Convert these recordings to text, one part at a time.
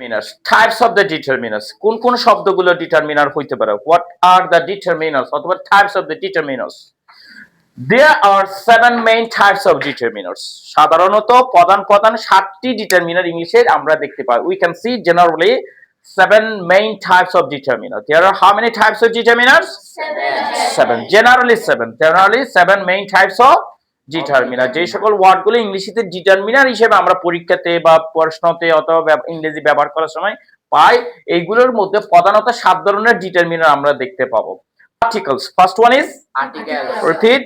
Determiners. Types of the determiners. কোন কোন শব্দগুলো determiner হইতে পারে? What are the determiners অথবা types of the determiners? There are 7 main types of determiners. সাধারণত প্রধান 7টি determiner ইংলিশে আমরা দেখতে পাই. We can see generally 7 main types of determiner. There are how many types of determiners? 7. Generally 7. Generally 7 main types of determiner. যে সকল ওয়ার্ডগুলো ইংলিশে determiner হিসেবে আমরা পরীক্ষাতে বা প্রশ্নতে অথবা ইংরেজি ব্যবহার করার সময় পাই, এইগুলোর মধ্যে প্রধানত 7 ধরনের ডিটারমিনার আমরা দেখতে পাবো. Articles. First one is Article. repeat.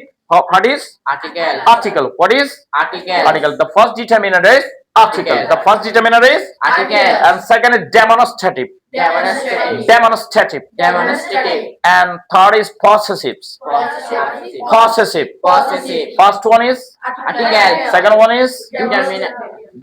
What is Article. article? What is Article. article? The first determiner is article. The first determiner is Article. and second is demonstrative. Demonstrative. Demonstrative. Demonstrative. And third is possessives. Possessive. Possessive. Possessive. First one is Article. second one is Determiner.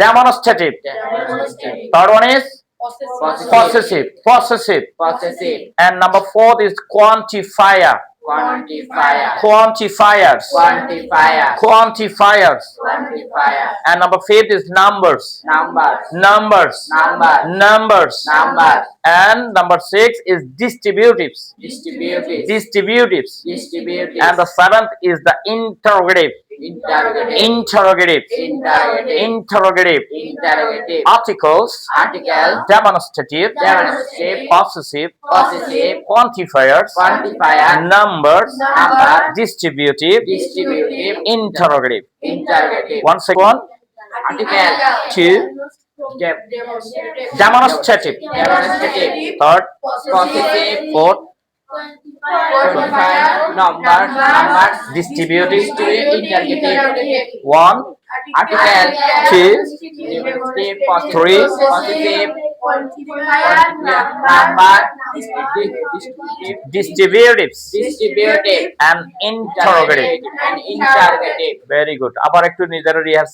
demonstrative. Demonstrative. Third one is Possessive. Possessive. Possessive. And number 4 is quantifier. Quantifier. Quantifiers. Quantifier. Quantifiers. Quantifier. And number 5 is numbers. Numbers. Numbers. Numbers. Numbers. Numbers. And number 6 is distributives. Distributive. Distributives. Distributive. And the 7th is the interrogative. Interrogative. Interrogative. Interrogative. Interrogative. Interrogative. Articles. Article. Demonstrative. Demonstrative. Possessive. Possessive. Quantifiers. Quantifier. Numbers. Number. Distributive. Distributive. Interrogative. Interrogative. Once again. Article. 2. Demonstrative. Demonstrative. Demonstrative. Third. Possessive. 4th. Quantifier. Numbers. Numbers. Distributive. Interrogative. 1. Article. 2. Demonstrative. 3. Possessive. Number. Distributives. Distributive. And interrogative. And interrogative. Very good. আবার একটু নিজেরা rehearsal